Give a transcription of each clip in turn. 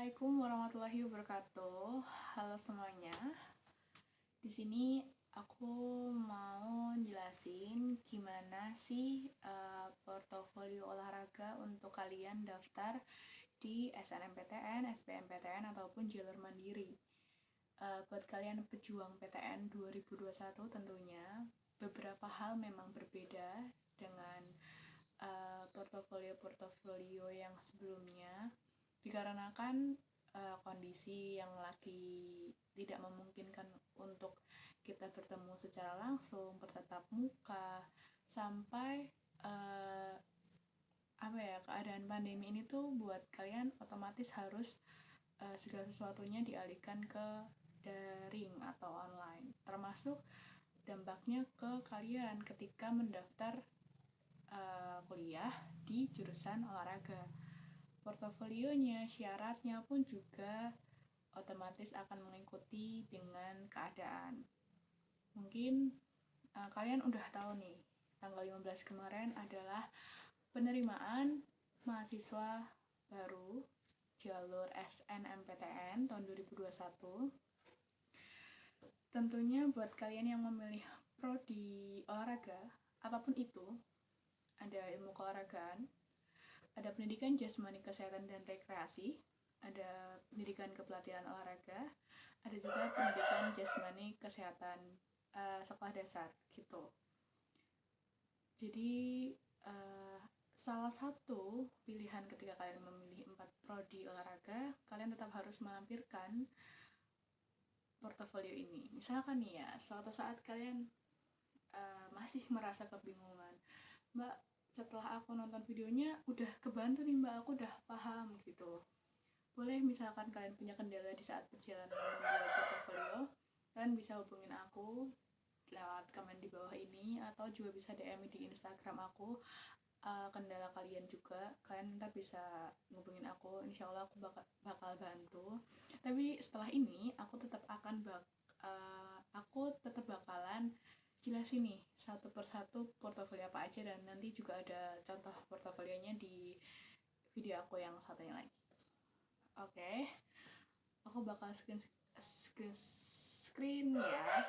Assalamualaikum warahmatullahi wabarakatuh. Halo semuanya. Di sini aku mau jelasin gimana sih portofolio olahraga untuk kalian daftar di SNMPTN, SBMPTN ataupun jalur mandiri. Buat kalian pejuang PTN 2021 tentunya beberapa hal memang berbeda dengan portofolio yang sebelumnya, dikarenakan kondisi yang lagi tidak memungkinkan untuk kita bertemu secara langsung, bertatap muka, sampai keadaan pandemi ini tuh buat kalian otomatis harus segala sesuatunya dialihkan ke daring atau online, termasuk dampaknya ke kalian ketika mendaftar kuliah di jurusan olahraga. Portofolionya, syaratnya pun juga otomatis akan mengikuti dengan keadaan. Mungkin kalian udah tahu nih, tanggal 15 kemarin adalah penerimaan mahasiswa baru jalur SNMPTN tahun 2021. Tentunya buat kalian yang memilih prodi olahraga, apapun itu, ada ilmu keolahragaan, ada pendidikan jasmani kesehatan dan rekreasi, ada pendidikan kepelatihan olahraga, ada juga pendidikan jasmani kesehatan sekolah dasar gitu. Jadi salah satu pilihan ketika kalian memilih 4 prodi olahraga, kalian tetap harus melampirkan portofolio ini. Misalkan nih ya, suatu saat kalian masih merasa kebingungan, Mbak, setelah aku nonton videonya udah kebantu nih Mbak, aku udah paham gitu. Boleh misalkan kalian punya kendala di saat perjalanan membuat portofolio, kalian bisa hubungin aku lewat komen di bawah ini, atau juga bisa DM di Instagram aku. Kendala kalian juga, kalian ntar bisa ngubungin aku, insya Allah aku bakal bantu. Tapi setelah ini aku tetap bakalan jelasin nih satu persatu portofolio apa aja, dan nanti juga ada contoh portofolionya di video aku yang satunya lagi. Oke. Aku bakal screen ya.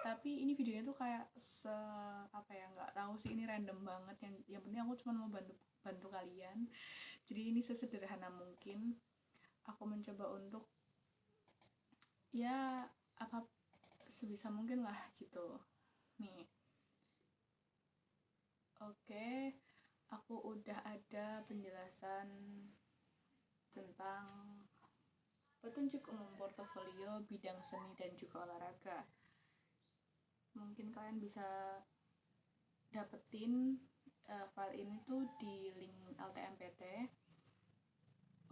Tapi ini videonya tuh kayak nggak tahu sih, ini random banget. Yang penting aku cuma mau bantu kalian. Jadi ini sesederhana mungkin. Aku mencoba untuk ya apa sebisa mungkin lah gitu. Nih. Oke, aku udah ada penjelasan tentang petunjuk umum portofolio bidang seni dan juga olahraga. Mungkin kalian bisa dapetin file ini tuh di link LTMPT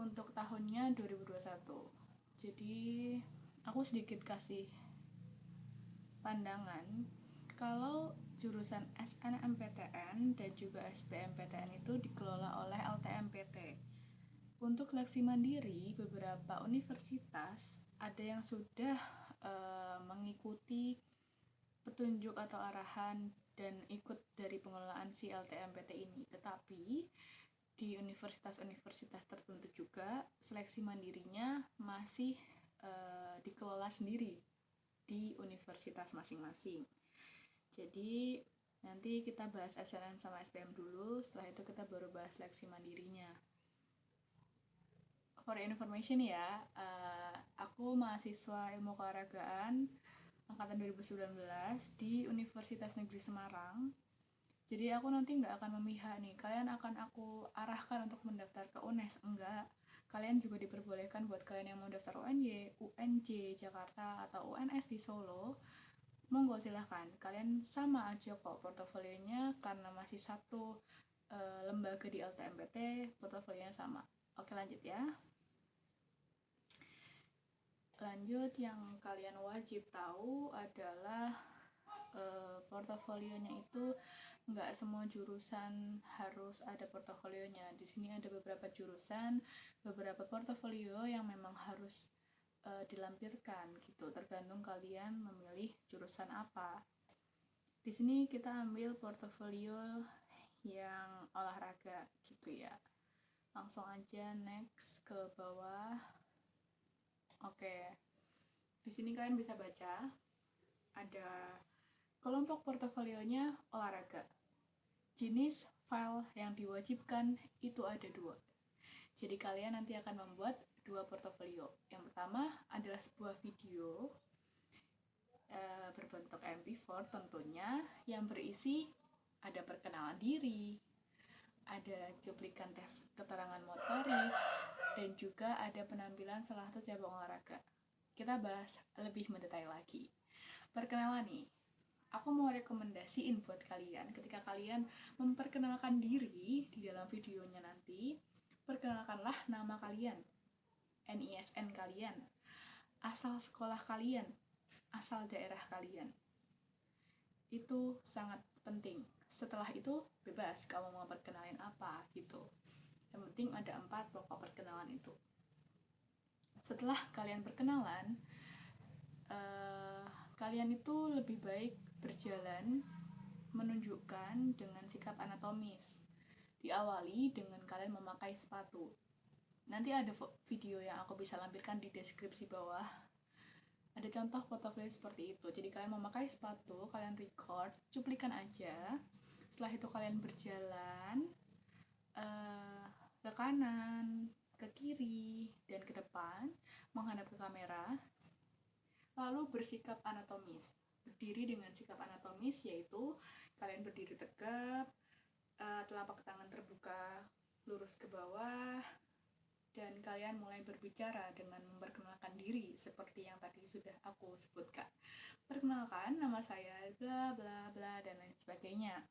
untuk tahunnya 2021. Jadi aku sedikit kasih pandangan kalau jurusan SNMPTN dan juga SBMPTN itu dikelola oleh LTMPT. Untuk seleksi mandiri, beberapa universitas ada yang sudah mengikuti petunjuk atau arahan dan ikut dari pengelolaan si LTMPT ini. Tetapi di universitas-universitas tertentu juga seleksi mandirinya masih dikelola sendiri di universitas masing-masing. Jadi nanti kita bahas SNM sama SBM dulu, setelah itu kita baru bahas seleksi mandirinya. For information ya, aku mahasiswa ilmu keolahragaan angkatan 2019 di Universitas Negeri Semarang. Jadi aku nanti nggak akan memihak nih, kalian akan aku arahkan untuk mendaftar ke UNES, enggak. Kalian juga diperbolehkan buat kalian yang mau daftar UNY, UNJ Jakarta atau UNS di Solo, monggo silahkan. Kalian sama aja kok portofolionya, karena masih satu lembaga di LTMPT, portofolionya sama. Oke, lanjut ya. Lanjut, yang kalian wajib tahu adalah portofolionya itu nggak semua jurusan harus ada portofolionya. Di sini ada beberapa jurusan, beberapa portofolio yang memang harus dilampirkan gitu, tergantung kalian memilih jurusan apa. Di sini kita ambil portofolio yang olahraga gitu ya. Langsung aja next ke bawah. Oke, di sini kalian bisa baca ada kelompok portofolionya olahraga. Jenis file yang diwajibkan itu ada 2. Jadi kalian nanti akan membuat 2 portofolio. Yang pertama adalah sebuah video berbentuk MP4 tentunya, yang berisi ada perkenalan diri, ada cuplikan tes keterangan motorik, dan juga ada penampilan salah satu cabang olahraga. Kita bahas lebih mendetail lagi. Perkenalan nih, aku mau rekomendasiin buat kalian ketika kalian memperkenalkan diri di dalam videonya nanti, perkenalkanlah nama kalian, NISN kalian, asal sekolah kalian, asal daerah kalian. Itu sangat penting. Setelah itu bebas kamu mau perkenalin apa gitu. Yang penting ada 4 pokok perkenalan itu. Setelah kalian perkenalan, kalian itu lebih baik berjalan menunjukkan dengan sikap anatomis. Diawali dengan kalian memakai sepatu. Nanti ada video yang aku bisa lampirkan di deskripsi bawah. Ada contoh portofolio seperti itu. Jadi kalian memakai sepatu, kalian record, cuplikan aja. Setelah itu kalian berjalan ke kanan, ke kiri, dan ke depan, menghadap ke kamera. Lalu bersikap anatomis. Berdiri dengan sikap anatomis, yaitu kalian berdiri tegap, telapak tangan terbuka lurus ke bawah, dan kalian mulai berbicara dengan memperkenalkan diri seperti yang tadi sudah aku sebutkan. Perkenalkan, nama saya bla bla bla dan lain sebagainya.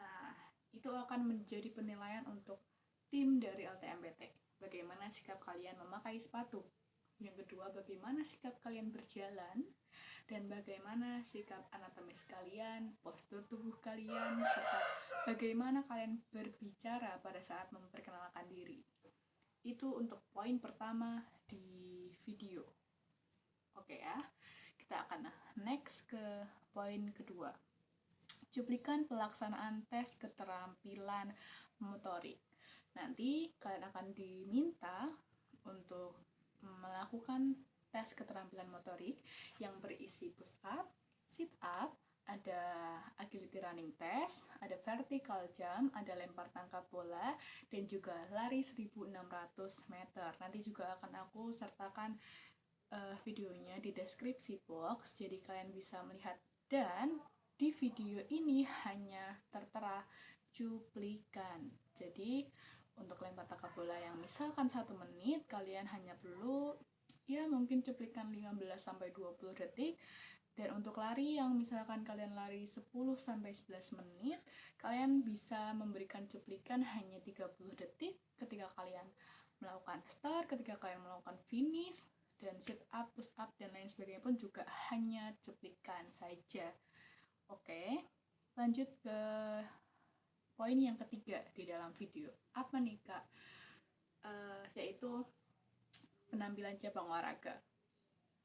Nah, itu akan menjadi penilaian untuk tim dari LTMPT. Bagaimana sikap kalian memakai sepatu? Yang kedua, bagaimana sikap kalian berjalan, dan bagaimana sikap anatomis kalian, postur tubuh kalian, serta bagaimana kalian berbicara pada saat memperkenalkan diri. Itu untuk poin pertama di video. Oke ya, kita akan next ke poin kedua. Cuplikan pelaksanaan tes keterampilan motorik. Nanti kalian akan diminta untuk melakukan tes keterampilan motorik yang berisi push up, sit up, ada agility running test, ada vertical jump, ada lempar tangkap bola, dan juga lari 1600 meter. Nanti juga akan aku sertakan videonya di deskripsi box, jadi kalian bisa melihat. Dan di video ini hanya tertera cuplikan. Jadi untuk lempar tangkap bola yang misalkan 1 menit, kalian hanya perlu ya mungkin cuplikan 15-20 detik. Dan untuk lari yang misalkan kalian lari 10-11 menit, kalian bisa memberikan cuplikan hanya 30 detik ketika kalian melakukan start, ketika kalian melakukan finish, dan sit up, push up, dan lain sebagainya pun juga hanya cuplikan saja. Oke, lanjut ke poin yang ketiga di dalam video. Apa nih Kak? Yaitu penampilan cabang olahraga.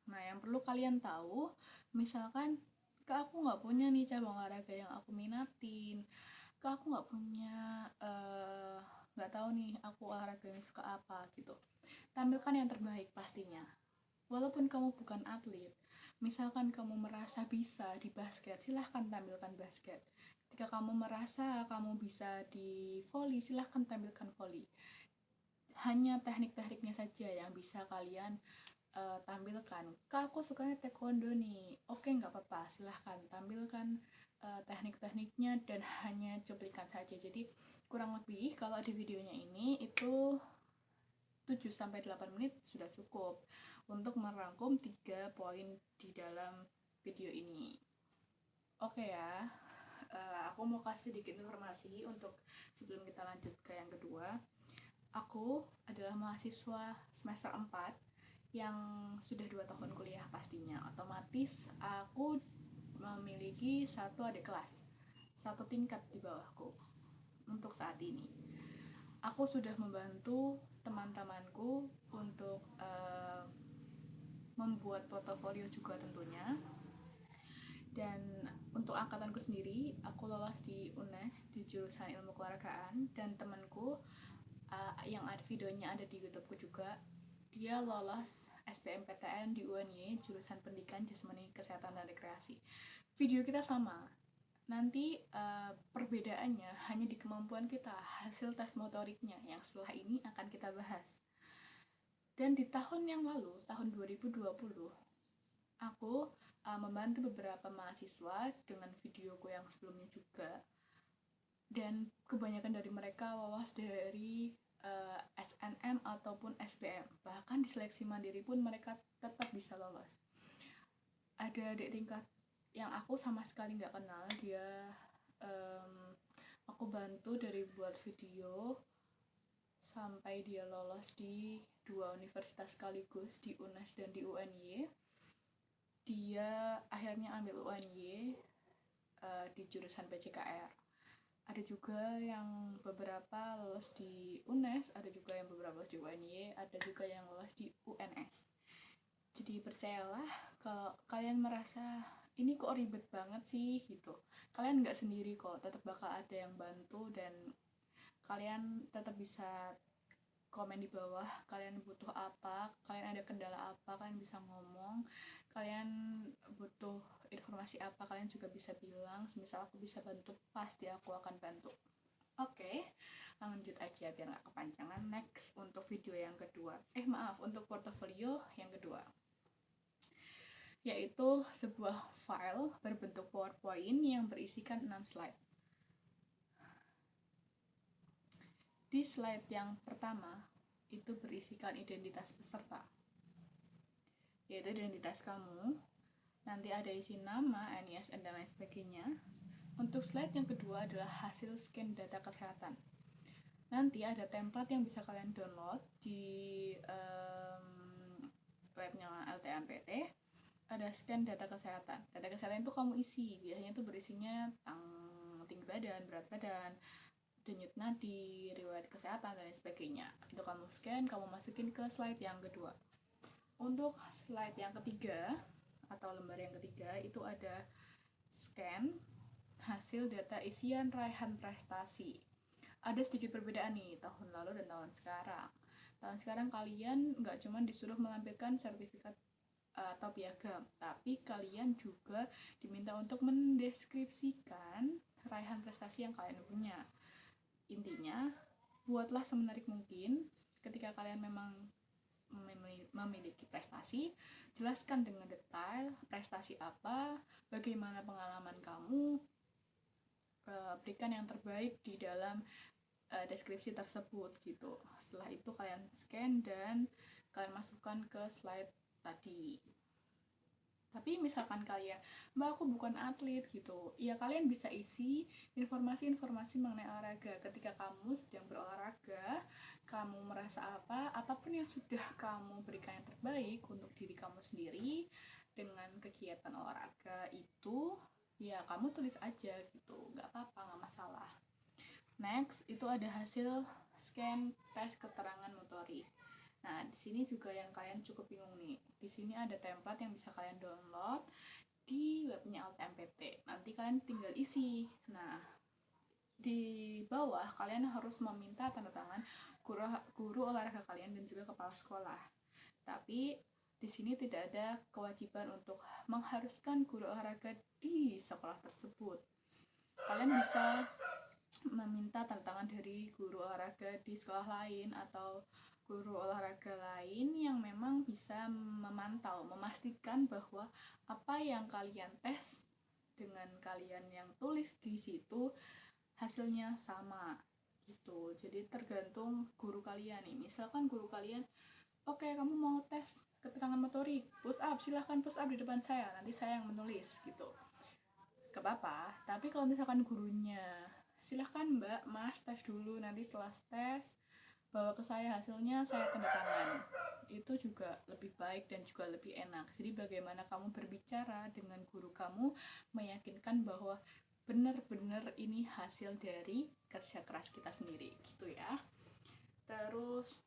Nah, yang perlu kalian tahu, misalkan Kak, aku nggak punya nih cabang olahraga yang aku minatin. Kak, aku nggak punya, nggak tahu nih aku olahraga yang suka apa gitu. Tampilkan yang terbaik pastinya. Walaupun kamu bukan atlet, misalkan kamu merasa bisa di basket, silahkan tampilkan basket. Ketika kamu merasa kamu bisa di volley, silahkan tampilkan volley. Hanya teknik-tekniknya saja yang bisa kalian tampilkan. Kak, aku sukanya taekwondo nih. Oke, nggak apa-apa, silahkan tampilkan teknik-tekniknya dan hanya cuplikan saja. Jadi kurang lebih kalau di videonya ini itu 7-8 menit sudah cukup untuk merangkum 3 poin di dalam video ini. Oke ya, aku mau kasih sedikit informasi untuk sebelum kita lanjut ke yang kedua. Aku adalah mahasiswa semester 4 yang sudah 2 tahun kuliah pastinya. Otomatis aku memiliki 1 adik kelas, 1 tingkat di bawahku untuk saat ini. Aku sudah membantu teman-temanku untuk membuat portofolio juga tentunya. Dan untuk angkatanku sendiri, aku lolos di UNES di jurusan ilmu kewargaan, dan temanku yang ada videonya ada di YouTubeku juga, dia lolos SBMPTN di UNY jurusan Pendidikan Jasmani Kesehatan dan Rekreasi. Video kita sama. Nanti perbedaannya hanya di kemampuan kita, hasil tes motoriknya yang setelah ini akan kita bahas. Dan di tahun yang lalu, tahun 2020, aku membantu beberapa mahasiswa dengan videoku yang sebelumnya juga. Dan kebanyakan dari mereka lolos dari SNM ataupun SBM. Bahkan di seleksi mandiri pun mereka tetap bisa lolos. Ada adik tingkat yang aku sama sekali nggak kenal, dia aku bantu dari buat video sampai dia lolos di 2 universitas sekaligus, di UNES dan di UNY. Dia akhirnya ambil UNY di jurusan PCKR. Ada juga yang beberapa lolos di UNES, ada juga yang beberapa lolos di UNY, ada juga yang lolos di UNS. Jadi percayalah, kalau kalian merasa ini kok ribet banget sih gitu, kalian nggak sendiri kok, tetap bakal ada yang bantu. Dan kalian tetap bisa komen di bawah, kalian butuh apa, kalian ada kendala apa, kalian bisa ngomong, kalian butuh informasi apa, kalian juga bisa bilang. Semisal aku bisa bantu, pasti aku akan bantu. Oke, lanjut aja biar gak kepanjangan. Next, untuk video yang kedua, untuk portofolio yang kedua, yaitu sebuah file berbentuk PowerPoint yang berisikan 6 slide. Di slide yang pertama itu berisikan identitas peserta, yaitu identitas kamu. Nanti ada isi nama, NISN, dan lain sebagainya. Untuk slide yang kedua adalah hasil scan data kesehatan. Nanti ada template yang bisa kalian download di webnya LTMPT. Ada scan data kesehatan. Data kesehatan itu kamu isi, biasanya itu berisinya tentang tinggi badan, berat badan, denyut nadi, riwayat kesehatan, dan lain sebagainya. Itu kamu scan, kamu masukin ke slide yang kedua. Untuk slide yang ketiga atau lembar yang ketiga itu ada scan hasil data isian raihan prestasi. Ada sedikit perbedaan nih tahun lalu dan tahun sekarang. Tahun sekarang kalian nggak cuma disuruh melampirkan sertifikat atau piagam, tapi kalian juga diminta untuk mendeskripsikan raihan prestasi yang kalian punya. Intinya, buatlah semenarik mungkin. Ketika kalian memang memiliki prestasi, jelaskan dengan detail prestasi apa, bagaimana pengalaman kamu, berikan yang terbaik di dalam deskripsi tersebut gitu. Setelah itu kalian scan dan kalian masukkan ke slide tadi. Tapi misalkan kalian, mbak aku bukan atlet gitu, ya kalian bisa isi informasi-informasi mengenai olahraga. Ketika kamu sedang berolahraga, kamu merasa apa, apapun yang sudah kamu berikan yang terbaik untuk diri kamu sendiri dengan kegiatan olahraga itu, ya kamu tulis aja gitu, nggak apa-apa, nggak masalah. Next, itu ada hasil scan tes keterangan motorik. Nah, di sini juga yang kalian cukup bingung nih. Di sini ada template yang bisa kalian download di webnya LTMPT. Nanti kalian tinggal isi. Nah, di bawah kalian harus meminta tanda tangan guru olahraga kalian dan juga kepala sekolah. Tapi di sini tidak ada kewajiban untuk mengharuskan guru olahraga di sekolah tersebut. Kalian bisa meminta tanda tangan dari guru olahraga di sekolah lain atau guru olahraga lain yang memang bisa memantau, memastikan bahwa apa yang kalian tes dengan kalian yang tulis di situ hasilnya sama gitu. Jadi tergantung guru kalian nih. Misalkan guru kalian, oke, kamu mau tes keterangan motorik, push up, silahkan push up di depan saya, nanti saya yang menulis gitu, gak apa-apa. Tapi kalau misalkan gurunya, silahkan mbak, mas, tes dulu, nanti setelah tes bawa ke saya hasilnya, saya tanda tangan, itu juga lebih baik dan juga lebih enak. Jadi bagaimana kamu berbicara dengan guru kamu, meyakinkan bahwa benar-benar ini hasil dari kerja keras kita sendiri gitu ya. Terus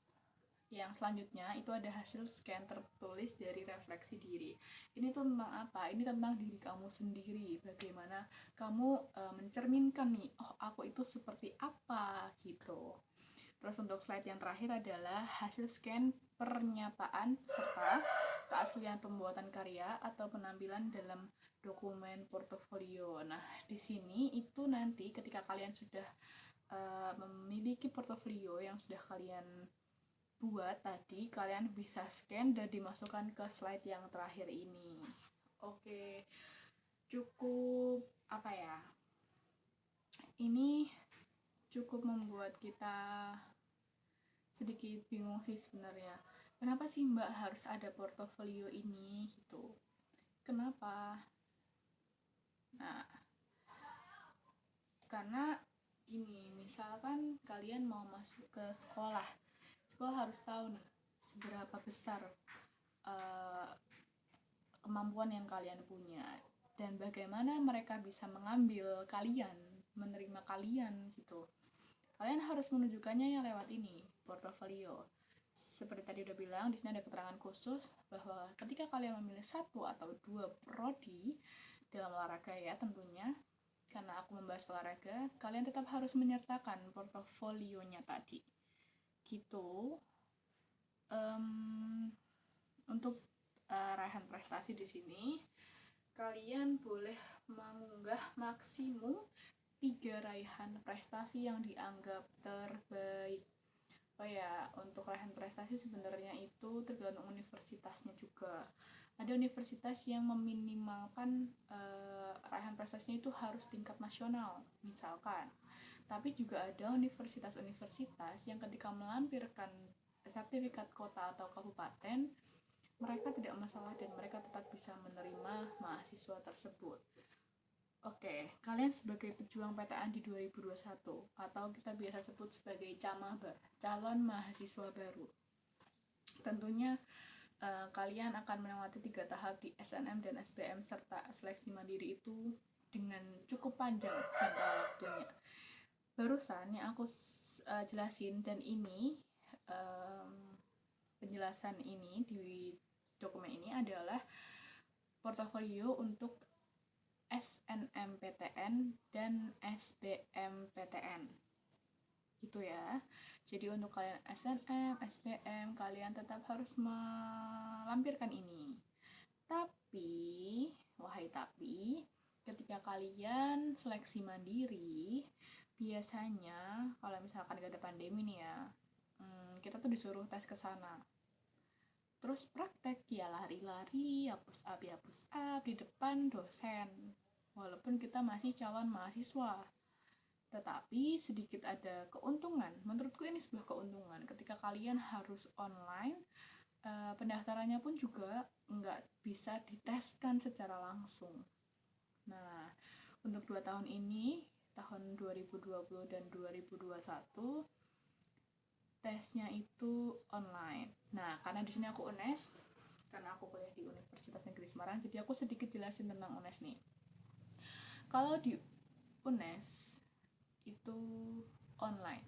yang selanjutnya itu ada hasil scan tertulis dari refleksi diri. Ini tuh tentang apa? Ini tentang diri kamu sendiri. Bagaimana kamu mencerminkan nih, oh aku itu seperti apa gitu. Terus untuk slide yang terakhir adalah hasil scan pernyataan peserta keaslian pembuatan karya atau penampilan dalam dokumen portofolio. Nah, di sini itu nanti ketika kalian sudah memiliki portofolio yang sudah kalian buat tadi, kalian bisa scan dan dimasukkan ke slide yang terakhir ini. Oke, cukup apa ya? Ini cukup membuat kita sedikit bingung sih sebenarnya. Kenapa sih Mbak harus ada portofolio ini gitu? Kenapa? Nah, karena ini misalkan kalian mau masuk ke sekolah harus tahu nih seberapa besar kemampuan yang kalian punya dan bagaimana mereka bisa mengambil kalian, menerima kalian gitu. Kalian harus menunjukkannya yang lewat ini, portofolio. Seperti tadi udah bilang, di sini ada keterangan khusus bahwa ketika kalian memilih 1 atau 2 prodi dalam olahraga ya tentunya, karena aku membahas olahraga, kalian tetap harus menyertakan portofolionya tadi. Gitu. Untuk raihan prestasi di sini, kalian boleh mengunggah maksimum 3 raihan prestasi yang dianggap terbaik. Oh ya, untuk raihan prestasi sebenarnya itu tergantung universitasnya juga. Ada universitas yang meminimalkan raihan prestasinya itu harus tingkat nasional, misalkan. Tapi juga ada universitas-universitas yang ketika melampirkan sertifikat kota atau kabupaten, mereka tidak masalah dan mereka tetap bisa menerima mahasiswa tersebut. Oke, kalian sebagai pejuang PTN di 2021 atau kita biasa sebut sebagai camaba, calon mahasiswa baru. Tentunya kalian akan melewati 3 tahap di SNM dan SBM serta seleksi mandiri itu dengan cukup panjang jangka waktunya. Barusan yang aku jelasin dan ini penjelasan ini di dokumen ini adalah portofolio untuk SNMPTN dan SBMPTN gitu ya. Jadi untuk kalian SNM, SBM, kalian tetap harus melampirkan ini. Tapi, ketika kalian seleksi mandiri, biasanya kalau misalkan gak ada pandemi nih ya, kita tuh disuruh tes ke sana. Terus praktek ya lari-lari, hapus up di depan dosen. Walaupun kita masih calon mahasiswa. Tetapi sedikit ada keuntungan. Menurutku ini sebuah keuntungan. Ketika kalian harus online, pendaftarannya pun juga nggak bisa diteskan secara langsung. Nah, untuk 2 tahun ini, tahun 2020 dan 2021, tesnya itu online. Nah, karena di sini aku UNES, karena aku kuliah di Universitas Negeri Semarang, jadi aku sedikit jelasin tentang UNES nih. Kalau di UNES itu online.